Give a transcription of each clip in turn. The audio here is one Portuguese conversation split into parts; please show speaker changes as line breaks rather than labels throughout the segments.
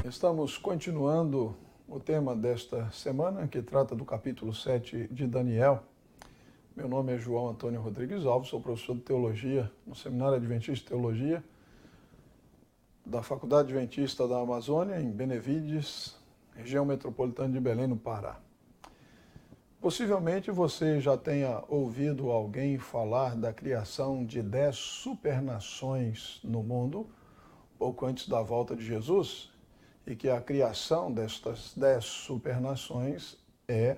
Estamos continuando o tema desta semana, que trata do capítulo 7 de Daniel. Meu nome é João Antônio Rodrigues Alves, sou professor de Teologia no Seminário Adventista de Teologia da Faculdade Adventista da Amazônia, em Benevides, região metropolitana de Belém, no Pará. Possivelmente você já tenha ouvido alguém falar da criação de 10 supernações no mundo, pouco antes da volta de Jesus, e que a criação destas 10 supernações é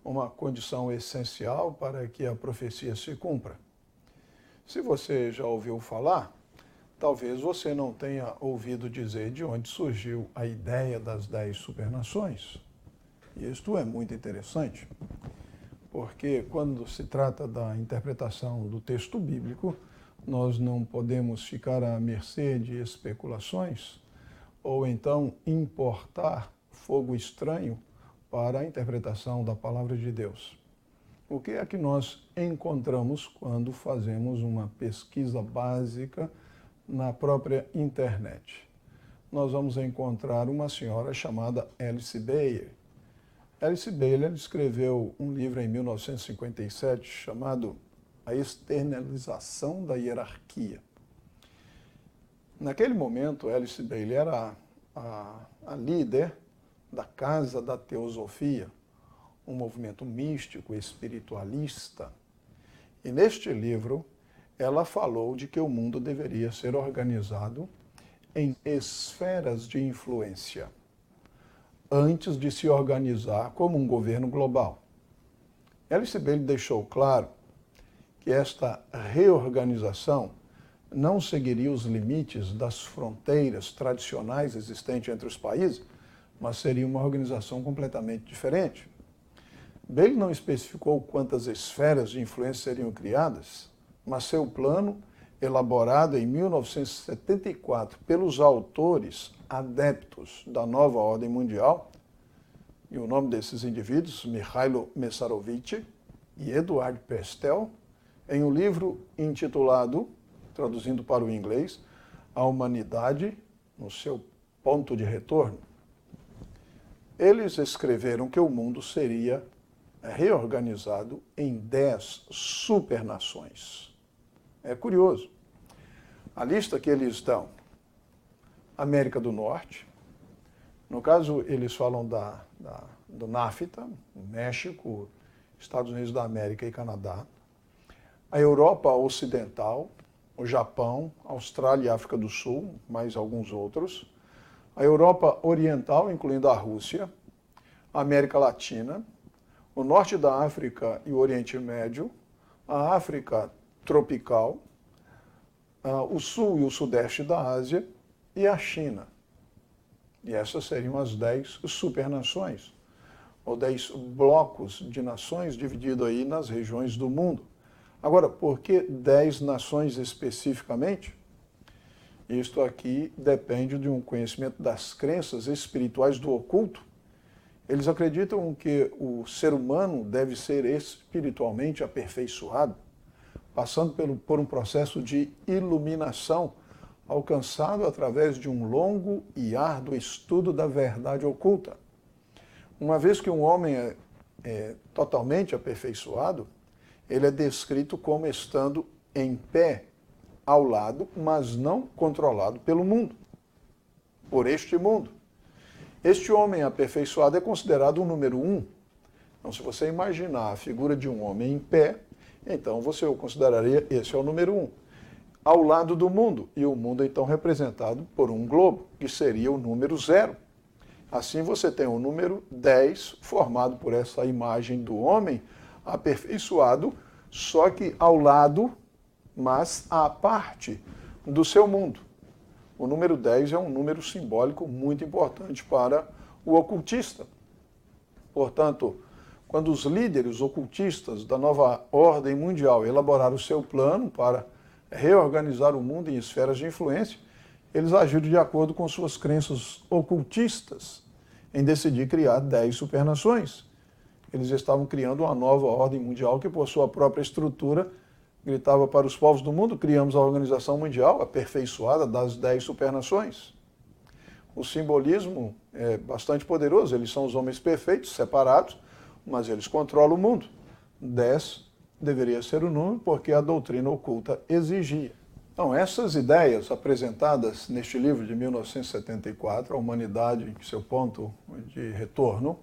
uma condição essencial para que a profecia se cumpra. Se você já ouviu falar, talvez você não tenha ouvido dizer de onde surgiu a ideia das 10 supernações. E isto é muito interessante, porque quando se trata da interpretação do texto bíblico, nós não podemos ficar à mercê de especulações ou então importar fogo estranho para a interpretação da palavra de Deus. O que é que nós encontramos quando fazemos uma pesquisa básica na própria internet? Nós vamos encontrar uma senhora chamada Alice Bailey. Alice Bailey escreveu um livro em 1957 chamado A Externalização da Hierarquia. Naquele momento, Alice Bailey era a líder da Casa da Teosofia, um movimento místico, espiritualista. E neste livro, ela falou de que o mundo deveria ser organizado em esferas de influência, antes de se organizar como um governo global. Alice Bailey deixou claro que esta reorganização não seguiria os limites das fronteiras tradicionais existentes entre os países, mas seria uma organização completamente diferente. Bailey não especificou quantas esferas de influência seriam criadas, mas seu plano, elaborado em 1974 pelos autores adeptos da nova ordem mundial, e o nome desses indivíduos, Mikhailo Meszarovich e Eduard Pestel, em um livro intitulado, traduzindo para o inglês, A Humanidade no seu ponto de retorno. Eles escreveram que o mundo seria reorganizado em 10 supernações. É curioso. A lista que eles dão: América do Norte, no caso eles falam do NAFTA, México, Estados Unidos da América e Canadá, a Europa Ocidental, o Japão, Austrália e África do Sul, mais alguns outros, a Europa Oriental, incluindo a Rússia, a América Latina, o Norte da África e o Oriente Médio, a África tropical, o Sul e o Sudeste da Ásia e a China. E essas seriam as 10 supernações, ou 10 blocos de nações divididos aí nas regiões do mundo. Agora, por que 10 nações especificamente? Isto aqui depende de um conhecimento das crenças espirituais do oculto. Eles acreditam que o ser humano deve ser espiritualmente aperfeiçoado, passando por um processo de iluminação, alcançado através de um longo e árduo estudo da verdade oculta. Uma vez que um homem é totalmente aperfeiçoado, ele é descrito como estando em pé ao lado, mas não controlado pelo mundo, por este mundo. Este homem aperfeiçoado é considerado o número 1. Então, se você imaginar a figura de um homem em pé, então você o consideraria, esse é o número 1, ao lado do mundo, e o mundo então representado por um globo, que seria o número 0. Assim você tem o número 10, formado por essa imagem do homem aperfeiçoado, só que ao lado, mas à parte do seu mundo. O número 10 é um número simbólico muito importante para o ocultista. Portanto, quando os líderes ocultistas da nova ordem mundial elaboraram o seu plano para reorganizar o mundo em esferas de influência, eles agiram de acordo com suas crenças ocultistas em decidir criar 10 supernações. Eles estavam criando uma nova ordem mundial que, por sua própria estrutura, gritava para os povos do mundo: criamos a Organização Mundial aperfeiçoada das 10 supernações. O simbolismo é bastante poderoso. Eles são os homens perfeitos, separados, mas eles controlam o mundo. 10 deveria ser o número, porque a doutrina oculta exigia. Então, essas ideias apresentadas neste livro de 1974, A Humanidade em seu ponto de retorno,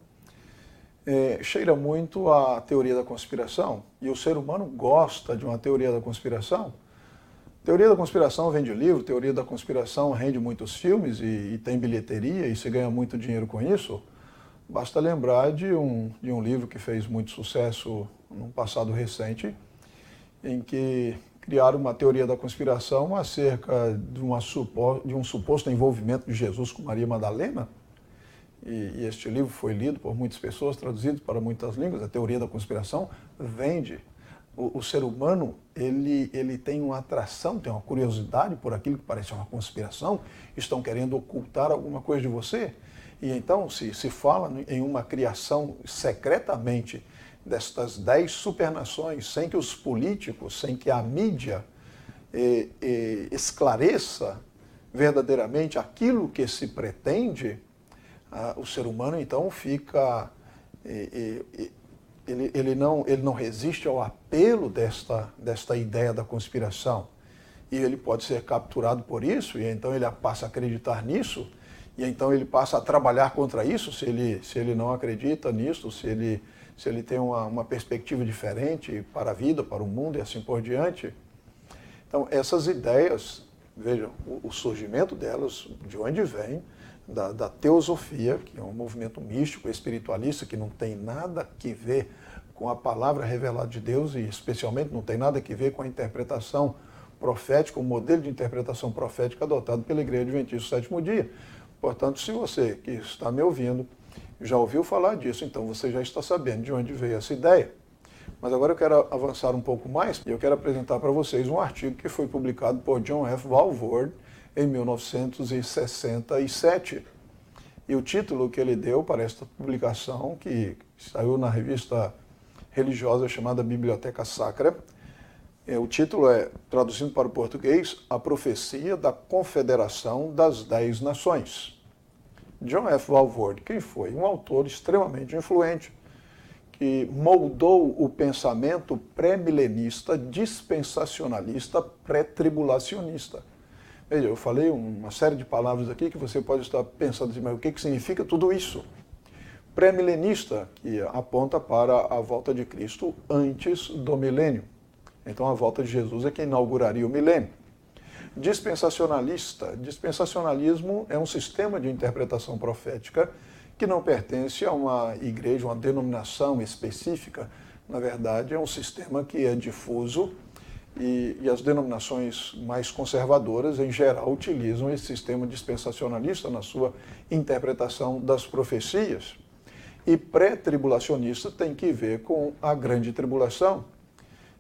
cheira muito à teoria da conspiração. E o ser humano gosta de uma teoria da conspiração. Teoria da conspiração vem de livro, teoria da conspiração rende muitos filmes e tem bilheteria e se ganha muito dinheiro com isso. Basta lembrar de um livro que fez muito sucesso no passado recente, em que criaram uma teoria da conspiração acerca de um suposto envolvimento de Jesus com Maria Madalena. E este livro foi lido por muitas pessoas, traduzido para muitas línguas. A teoria da conspiração vende. O ser humano, ele tem uma atração, tem uma curiosidade por aquilo que parece uma conspiração. Estão querendo ocultar alguma coisa de você. E então se fala em uma criação secretamente destas 10 supernações, sem que os políticos, sem que a mídia esclareça verdadeiramente aquilo que se pretende, o ser humano então fica... Ele não resiste ao apelo desta ideia da conspiração. E ele pode ser capturado por isso, e então ele passa a acreditar nisso, e então ele passa a trabalhar contra isso, se ele não acredita nisso, se ele tem uma perspectiva diferente para a vida, para o mundo e assim por diante. Então, essas ideias, vejam, o surgimento delas, de onde vem, da teosofia, que é um movimento místico, espiritualista, que não tem nada que ver com a palavra revelada de Deus e especialmente não tem nada que ver com a interpretação profética, o modelo de interpretação profética adotado pela Igreja Adventista do Sétimo Dia. Portanto, se você que está me ouvindo já ouviu falar disso, então você já está sabendo de onde veio essa ideia. Mas agora eu quero avançar um pouco mais e eu quero apresentar para vocês um artigo que foi publicado por John F. Walvoord em 1967. E o título que ele deu para esta publicação, que saiu na revista religiosa chamada Biblioteca Sacra, o título é, traduzindo para o português, A Profecia da Confederação das 10 Nações. John F. Walvoord, quem foi? Um autor extremamente influente, que moldou o pensamento pré-milenista, dispensacionalista, pré-tribulacionista. Veja, eu falei uma série de palavras aqui que você pode estar pensando assim, mas o que significa tudo isso? Pré-milenista, que aponta para a volta de Cristo antes do milênio. Então a volta de Jesus é que inauguraria o milênio. Dispensacionalista. Dispensacionalismo é um sistema de interpretação profética que não pertence a uma igreja, uma denominação específica. Na verdade, é um sistema que é difuso e as denominações mais conservadoras, em geral, utilizam esse sistema dispensacionalista na sua interpretação das profecias. E pré-tribulacionista tem que ver com a grande tribulação.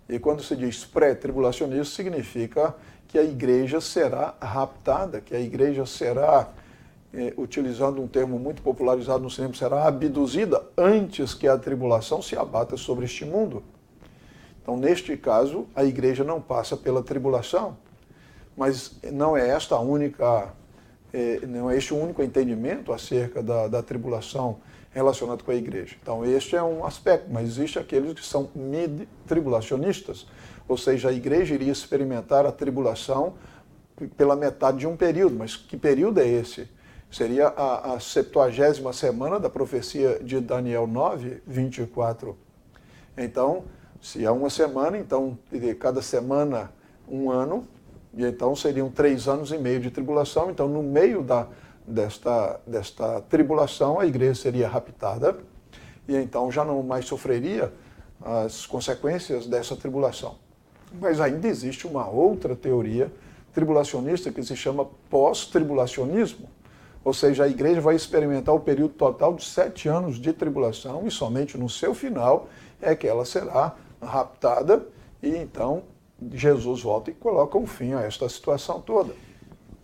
E quando se diz pré-tribulacionista, significa que a igreja será raptada, que a igreja será, utilizando um termo muito popularizado no cinema, será abduzida antes que a tribulação se abata sobre este mundo. Então, neste caso, a igreja não passa pela tribulação, mas não é esta a única, não é este o único entendimento acerca da tribulação relacionado com a igreja. Então, este é um aspecto, mas existe aqueles que são mid-tribulacionistas, ou seja, a igreja iria experimentar a tribulação pela metade de um período. Mas que período é esse? Seria a 70ª semana da profecia de Daniel 9, 24. Então, se há uma semana, então cada semana um ano, e então seriam 3 anos e meio de tribulação. Então, no meio desta tribulação, a igreja seria raptada e então já não mais sofreria as consequências dessa tribulação. Mas ainda existe uma outra teoria tribulacionista que se chama pós-tribulacionismo, ou seja, a igreja vai experimentar o período total de 7 anos de tribulação e somente no seu final é que ela será raptada e então Jesus volta e coloca um fim a esta situação toda.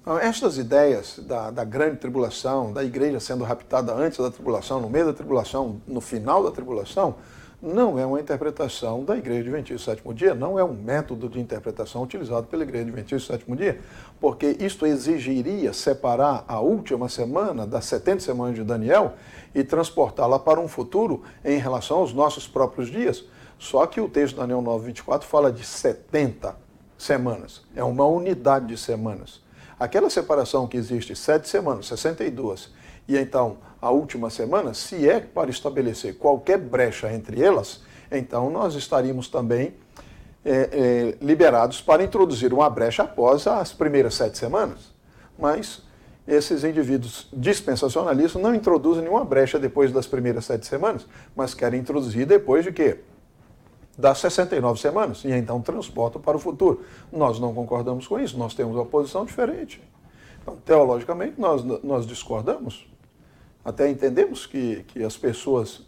Então, estas ideias da grande tribulação, da igreja sendo raptada antes da tribulação, no meio da tribulação, no final da tribulação, não é uma interpretação da Igreja Adventista do Sétimo Dia, não é um método de interpretação utilizado pela Igreja Adventista do Sétimo Dia, porque isto exigiria separar a última semana das 70 semanas de Daniel e transportá-la para um futuro em relação aos nossos próprios dias. Só que o texto de Daniel 9:24 fala de 70 semanas, é uma unidade de semanas. Aquela separação que existe 7 semanas, 62, e então a última semana, se é para estabelecer qualquer brecha entre elas, então nós estaríamos também liberados para introduzir uma brecha após as primeiras 7 semanas. Mas esses indivíduos dispensacionalistas não introduzem nenhuma brecha depois das primeiras 7 semanas, mas querem introduzir depois de quê? Das 69 semanas, e então transportam para o futuro. Nós não concordamos com isso, nós temos uma posição diferente. Então, teologicamente, nós discordamos. Até entendemos que as pessoas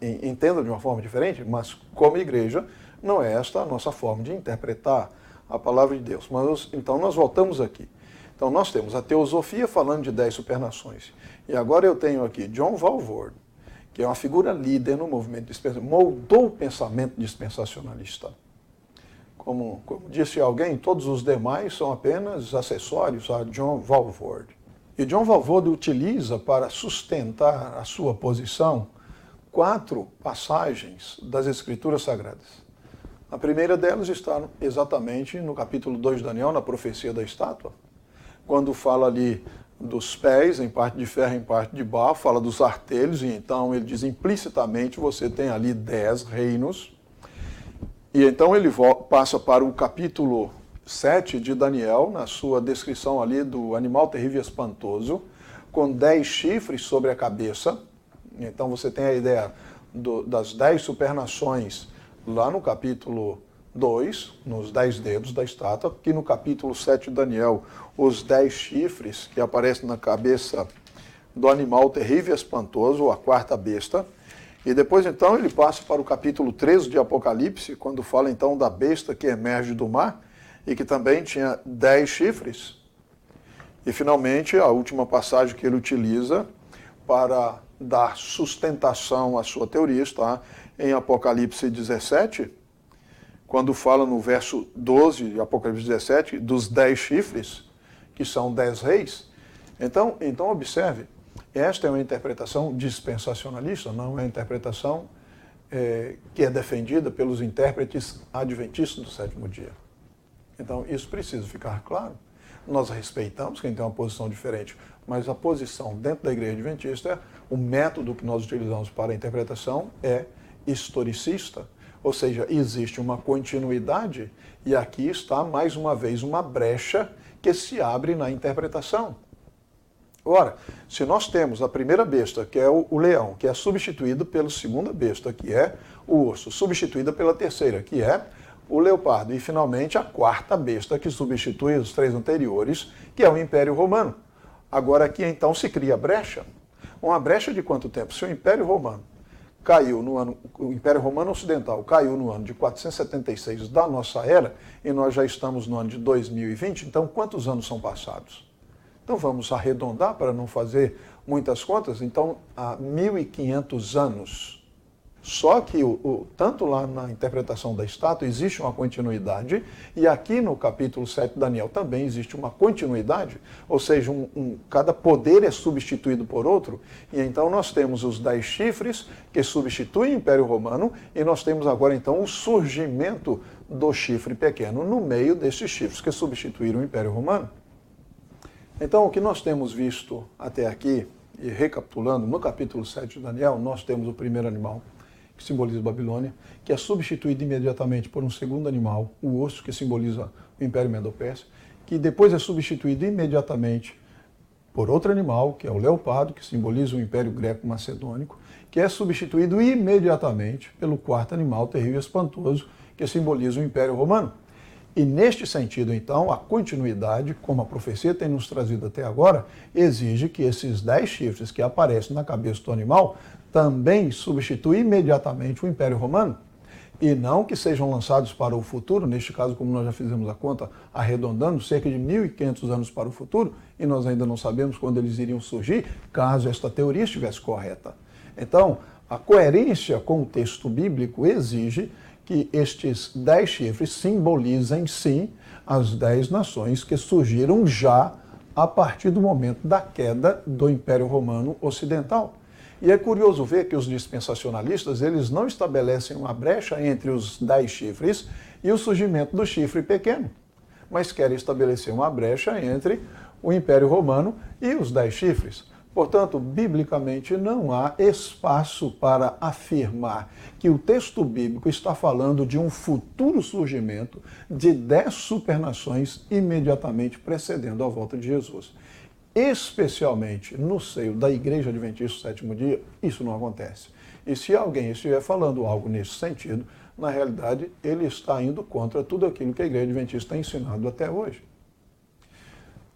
entendam de uma forma diferente, mas como igreja, não é esta a nossa forma de interpretar a palavra de Deus. Mas, então nós voltamos aqui. Então nós temos a teosofia falando de 10 supernações. E agora eu tenho aqui John Walvoord, que é uma figura líder no movimento dispensacionalista, moldou o pensamento dispensacionalista. Como disse alguém, todos os demais são apenas acessórios a John Walvoord. E John Walvoord utiliza para sustentar a sua posição 4 passagens das Escrituras Sagradas. A primeira delas está exatamente no capítulo 2 de Daniel, na profecia da estátua, quando fala ali dos pés, em parte de ferro, em parte de barro, fala dos artelhos, e então ele diz implicitamente você tem ali 10 reinos. E então ele passa para o capítulo 7 de Daniel, na sua descrição ali do animal terrível e espantoso, com 10 chifres sobre a cabeça. Então você tem a ideia das 10 supernações lá no capítulo 2, nos 10 dedos da estátua, que no capítulo 7 de Daniel, os 10 chifres que aparecem na cabeça do animal terrível e espantoso, a quarta besta. E depois então ele passa para o capítulo 13 de Apocalipse, quando fala então da besta que emerge do mar, e que também tinha 10 chifres. E finalmente a última passagem que ele utiliza para dar sustentação à sua teoria está em Apocalipse 17, quando fala no verso 12 de Apocalipse 17, dos 10 chifres, que são 10 reis. Então observe, esta é uma interpretação dispensacionalista, não é uma interpretação que é defendida pelos intérpretes adventistas do sétimo dia. Então isso precisa ficar claro. Nós respeitamos quem tem uma posição diferente, mas a posição dentro da igreja adventista, o método que nós utilizamos para a interpretação é historicista, ou seja, existe uma continuidade e aqui está mais uma vez uma brecha que se abre na interpretação. Ora, se nós temos a primeira besta, que é o leão, que é substituído pela segunda besta, que é o urso, substituída pela terceira, que é o leopardo, e finalmente a quarta besta, que substitui os 3 anteriores, que é o Império Romano. Agora aqui então se cria brecha. Uma brecha de quanto tempo? Se o Império Romano caiu no ano, o Império Romano Ocidental caiu no ano de 476 da nossa era, e nós já estamos no ano de 2020, então quantos anos são passados? Então vamos arredondar para não fazer muitas contas, então há 1.500 anos. Só que tanto lá na interpretação da estátua existe uma continuidade, e aqui no capítulo 7 de Daniel também existe uma continuidade, ou seja, cada poder é substituído por outro, e então nós temos os 10 chifres que substituem o Império Romano, e nós temos agora então o surgimento do chifre pequeno no meio desses chifres que substituíram o Império Romano. Então o que nós temos visto até aqui, e recapitulando, no capítulo 7 de Daniel, nós temos o primeiro animal, que simboliza a Babilônia, que é substituído imediatamente por um segundo animal, o urso, que simboliza o Império Medo-Persa, que depois é substituído imediatamente por outro animal, que é o leopardo, que simboliza o Império Greco-Macedônico, que é substituído imediatamente pelo quarto animal terrível e espantoso, que simboliza o Império Romano. E neste sentido, então, a continuidade, como a profecia tem nos trazido até agora, exige que esses 10 chifres que aparecem na cabeça do animal também substituem imediatamente o Império Romano, e não que sejam lançados para o futuro, neste caso, como nós já fizemos a conta, arredondando, cerca de 1.500 anos para o futuro, e nós ainda não sabemos quando eles iriam surgir, caso esta teoria estivesse correta. Então, A coerência com o texto bíblico exige que estes 10 chifres simbolizem, sim, as 10 nações que surgiram já a partir do momento da queda do Império Romano Ocidental. E é curioso ver que os dispensacionalistas, eles não estabelecem uma brecha entre os 10 chifres e o surgimento do chifre pequeno, mas querem estabelecer uma brecha entre o Império Romano e os 10 chifres. Portanto, biblicamente não há espaço para afirmar que o texto bíblico está falando de um futuro surgimento de 10 supernações imediatamente precedendo a volta de Jesus. Especialmente no seio da Igreja Adventista do Sétimo Dia, isso não acontece. E se alguém estiver falando algo nesse sentido, na realidade, ele está indo contra tudo aquilo que a Igreja Adventista tem ensinado até hoje.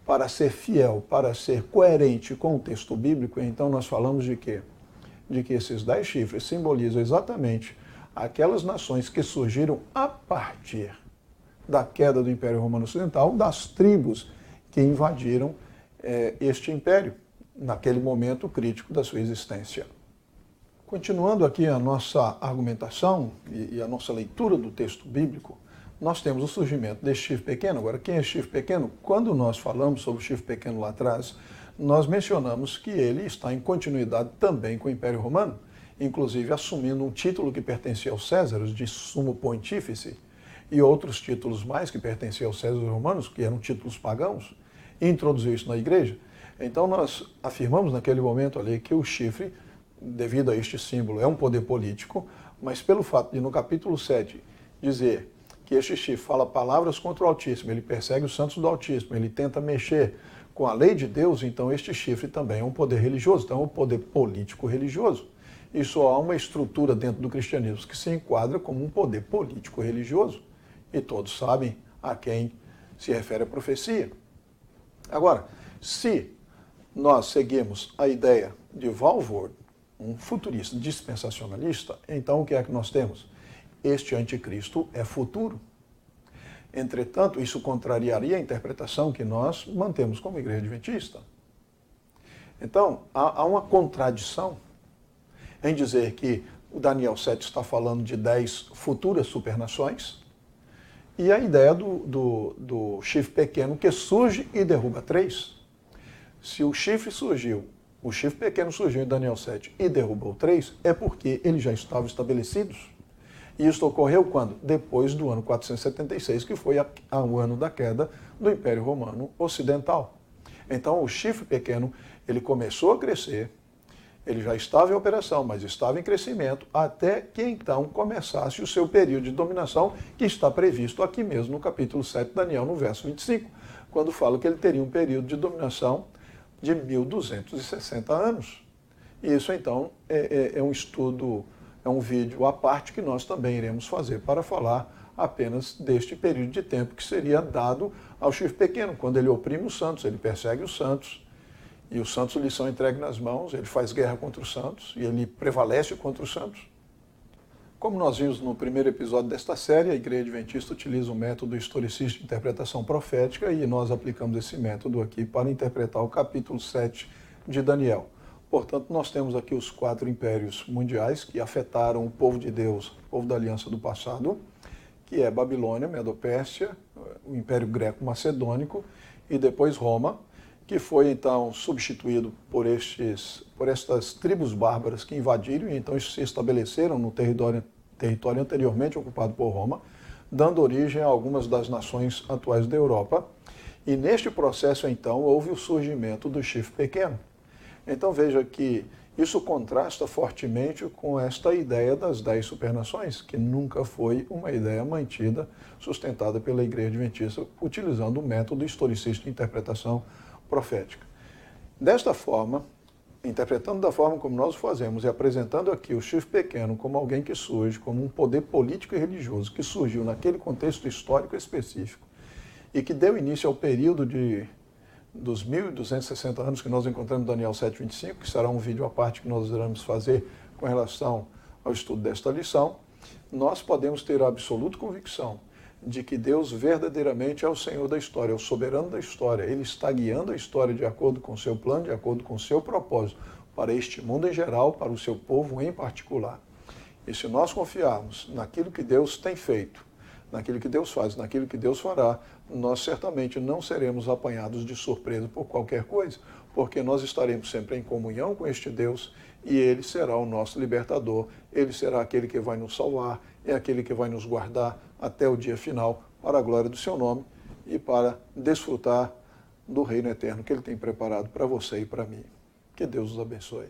Para ser fiel, para ser coerente com o texto bíblico, então nós falamos de quê? De que esses 10 chifres simbolizam exatamente aquelas nações que surgiram a partir da queda do Império Romano Ocidental, das tribos que invadiram este império, naquele momento crítico da sua existência. Continuando aqui a nossa argumentação e a nossa leitura do texto bíblico, nós temos o surgimento desse chifre pequeno. Agora, quem é chifre pequeno? Quando nós falamos sobre o chifre pequeno lá atrás, nós mencionamos que ele está em continuidade também com o Império Romano, inclusive assumindo um título que pertencia aos Césares, de sumo pontífice, e outros títulos mais que pertenciam aos Césares romanos, que eram títulos pagãos, e introduziu isso na igreja. Então nós afirmamos naquele momento ali que o chifre, devido a este símbolo, é um poder político, mas pelo fato de no capítulo 7 dizer que este chifre fala palavras contra o Altíssimo, ele persegue os santos do Altíssimo, ele tenta mexer com a lei de Deus, então este chifre também é um poder religioso, então é um poder político religioso. E só há uma estrutura dentro do cristianismo que se enquadra como um poder político religioso. E todos sabem a quem se refere a profecia. Agora, se nós seguimos a ideia de Walvoord, um futurista dispensacionalista, então o que é que nós temos? Este anticristo é futuro. Entretanto, isso contrariaria a interpretação que nós mantemos como igreja adventista. Então, há uma contradição em dizer que o Daniel 7 está falando de 10 futuras supernações e a ideia do chifre pequeno que surge e derruba 3. Se o chifre pequeno surgiu em Daniel 7 e derrubou 3, é porque eles já estavam estabelecidos. E isso ocorreu quando? Depois do ano 476, que foi o ano da queda do Império Romano Ocidental. Então, o chifre pequeno, ele começou a crescer, ele já estava em operação, mas estava em crescimento, até que então começasse o seu período de dominação, que está previsto aqui mesmo no capítulo 7 de Daniel, no verso 25, quando fala que ele teria um período de dominação de 1260 anos. E isso, então, é um estudo, é um vídeo à parte que nós também iremos fazer para falar apenas deste período de tempo que seria dado ao chifre pequeno, quando ele oprime os santos, ele persegue os santos, e os santos lhe são entregues nas mãos, ele faz guerra contra os santos, e ele prevalece contra os santos. Como nós vimos no primeiro episódio desta série, a Igreja Adventista utiliza o método historicista de interpretação profética, e nós aplicamos esse método aqui para interpretar o capítulo 7 de Daniel. Portanto, nós temos aqui os 4 impérios mundiais que afetaram o povo de Deus, o povo da aliança do passado, que é Babilônia, Medo-Pérsia, o Império Greco-Macedônico e depois Roma, que foi então substituído por estas tribos bárbaras que invadiram e então se estabeleceram no território anteriormente ocupado por Roma, dando origem a algumas das nações atuais da Europa. E neste processo então houve o surgimento do chifre pequeno. Então veja que isso contrasta fortemente com esta ideia das 10 supernações, que nunca foi uma ideia mantida, sustentada pela Igreja Adventista, utilizando o método historicista de interpretação profética. Desta forma, interpretando da forma como nós o fazemos e apresentando aqui o chifre pequeno como alguém que surge, como um poder político e religioso que surgiu naquele contexto histórico específico e que deu início ao período dos 1260 anos que nós encontramos em Daniel 7:25, que será um vídeo à parte que nós iremos fazer com relação ao estudo desta lição, nós podemos ter a absoluta convicção de que Deus verdadeiramente é o Senhor da história, é o soberano da história. Ele está guiando a história de acordo com o seu plano, de acordo com o seu propósito, para este mundo em geral, para o seu povo em particular. E se nós confiarmos naquilo que Deus tem feito, naquilo que Deus faz, naquilo que Deus fará, nós certamente não seremos apanhados de surpresa por qualquer coisa, porque nós estaremos sempre em comunhão com este Deus e Ele será o nosso libertador, Ele será aquele que vai nos salvar, é aquele que vai nos guardar até o dia final, para a glória do seu nome e para desfrutar do reino eterno que Ele tem preparado para você e para mim. Que Deus os abençoe.